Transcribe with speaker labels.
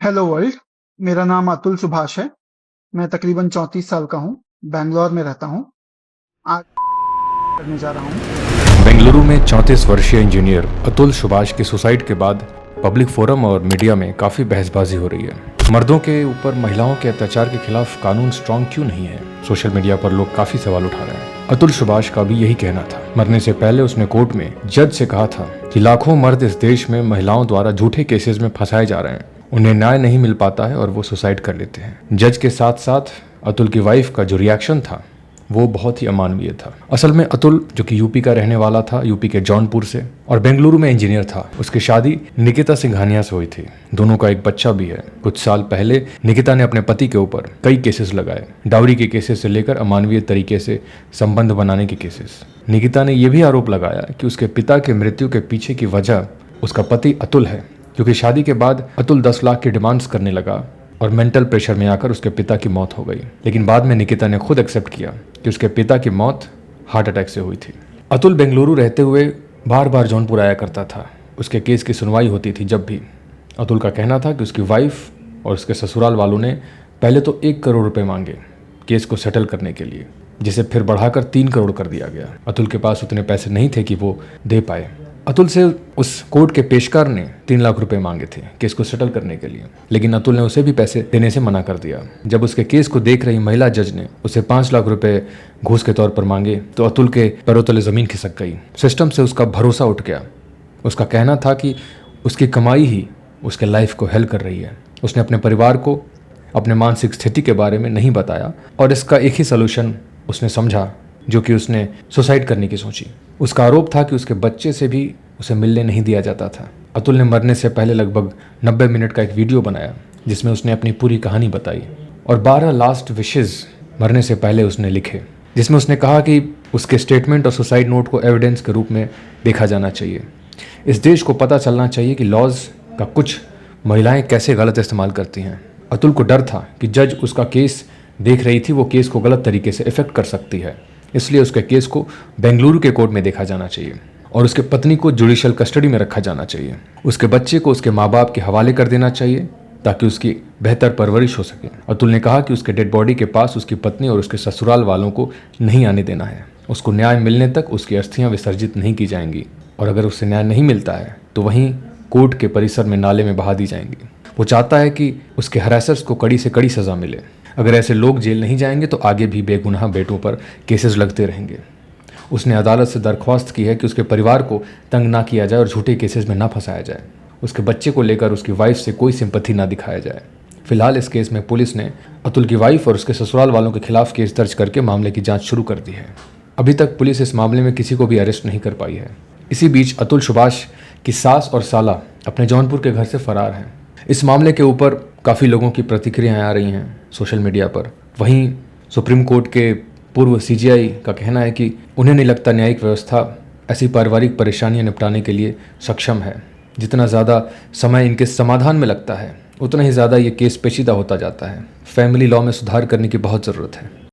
Speaker 1: Hello world. मेरा नाम अतुल सुभाष है। मैं तकरीबन 34 साल का हूँ। बैंगलोर में रहता हूँ। आज करने जा रहा हूँ।
Speaker 2: बेंगलुरु में 34 वर्षीय इंजीनियर अतुल सुभाष की सुसाइड के बाद पब्लिक फोरम और मीडिया में काफ़ी बहसबाजी हो रही है। मर्दों के ऊपर महिलाओं के अत्याचार के खिलाफ कानून स्ट्रांग क्यों नहीं है? सोशल मीडिया पर लोग काफ़ी सवाल उठा रहे हैं। अतुल सुभाष का भी यही कहना था। मरने से पहले उसने कोर्ट में जज से कहा था कि लाखों मर्द इस देश में महिलाओं द्वारा झूठे केसेस में फंसाए जा रहे हैं, उन्हें न्याय नहीं मिल पाता है और वो सुसाइड कर लेते हैं। जज के साथ साथ अतुल की वाइफ का जो रिएक्शन था वो बहुत ही अमानवीय था। असल में अतुल, जो कि यूपी का रहने वाला था, यूपी के जौनपुर से, और बेंगलुरु में इंजीनियर था। उसकी शादी निकिता सिंघानिया से हुई थी। दोनों का एक बच्चा भी है। कुछ साल पहले निकिता ने अपने पति के ऊपर कई केसेस लगाए, डाउरी के केसेस से लेकर अमानवीय तरीके से संबंध बनाने के केसेस। निकिता ने यह भी आरोप लगाया कि उसके पिता के मृत्यु के पीछे की वजह उसका पति अतुल है, क्योंकि शादी के बाद अतुल 10 लाख की डिमांड्स करने लगा और मेंटल प्रेशर में आकर उसके पिता की मौत हो गई। लेकिन बाद में निकिता ने खुद एक्सेप्ट किया कि उसके पिता की मौत हार्ट अटैक से हुई थी। अतुल बेंगलुरु रहते हुए बार बार जौनपुर आया करता था। उसके केस की सुनवाई होती थी जब भी। अतुल का कहना था कि उसकी वाइफ और उसके ससुराल वालों ने पहले तो 1 करोड़ रुपए मांगे केस को सेटल करने के लिए, जिसे फिर बढ़ाकर 3 करोड़ कर दिया गया। अतुल के पास उतने पैसे नहीं थे कि वो दे पाए। अतुल से उस कोर्ट के पेशकार ने 3 लाख रुपए मांगे थे केस को सेटल करने के लिए, लेकिन अतुल ने उसे भी पैसे देने से मना कर दिया। जब उसके केस को देख रही महिला जज ने उसे 5 लाख रुपए घूस के तौर पर मांगे तो अतुल के पैरों तले जमीन खिसक गई। सिस्टम से उसका भरोसा उठ गया। उसका कहना था कि उसकी कमाई ही उसके लाइफ को हेल कर रही है। उसने अपने परिवार को अपने मानसिक स्थिति के बारे में नहीं बताया और इसका एक ही सोल्यूशन उसने समझा, जो कि उसने सुसाइड करने की सोची। उसका आरोप था कि उसके बच्चे से भी उसे मिलने नहीं दिया जाता था। अतुल ने मरने से पहले लगभग 90 मिनट का एक वीडियो बनाया जिसमें उसने अपनी पूरी कहानी बताई और 12 लास्ट विशेज़ मरने से पहले उसने लिखे, जिसमें उसने कहा कि उसके स्टेटमेंट और सुसाइड नोट को एविडेंस के रूप में देखा जाना चाहिए। इस देश को पता चलना चाहिए कि लॉज का कुछ महिलाएं कैसे गलत इस्तेमाल करती हैं। अतुल को डर था कि जज उसका केस देख रही थी, वो केस को गलत तरीके से इफेक्ट कर सकती है, इसलिए उसके केस को बेंगलुरु के कोर्ट में देखा जाना चाहिए और उसके पत्नी को जुडिशियल कस्टडी में रखा जाना चाहिए। उसके बच्चे को उसके माँ बाप के हवाले कर देना चाहिए ताकि उसकी बेहतर परवरिश हो सके। अतुल ने कहा कि उसके डेड बॉडी के पास उसकी पत्नी और उसके ससुराल वालों को नहीं आने देना है। उसको न्याय मिलने तक उसकी अस्थियां विसर्जित नहीं की जाएंगी और अगर उससे न्याय नहीं मिलता है तो वहीं कोर्ट के परिसर में नाले में बहा दी जाएंगी। वो चाहता है कि उसके हरासर्स को कड़ी से कड़ी सज़ा मिले। अगर ऐसे लोग जेल नहीं जाएंगे तो आगे भी बेगुनाह बेटों पर केसेस लगते रहेंगे। उसने अदालत से दरख्वास्त की है कि उसके परिवार को तंग ना किया जाए और झूठे केसेस में ना फंसाया जाए। उसके बच्चे को लेकर उसकी वाइफ से कोई सिंपैथी ना दिखाया जाए। फिलहाल इस केस में पुलिस ने अतुल की वाइफ और उसके ससुराल वालों के खिलाफ केस दर्ज करके मामले की जांच शुरू कर दी है। अभी तक पुलिस इस मामले में किसी को भी अरेस्ट नहीं कर पाई है। इसी बीच अतुल सुभाष की सास और साला अपने जौनपुर के घर से फरार हैं। इस मामले के ऊपर काफ़ी लोगों की प्रतिक्रियाएं आ रही हैं सोशल मीडिया पर। वहीं सुप्रीम कोर्ट के पूर्व सीजेआई का कहना है कि उन्हें नहीं लगता न्यायिक व्यवस्था ऐसी पारिवारिक परेशानियां निपटाने के लिए सक्षम है। जितना ज़्यादा समय इनके समाधान में लगता है उतना ही ज़्यादा ये केस पेचीदा होता जाता है। फैमिली लॉ में सुधार करने की बहुत ज़रूरत है।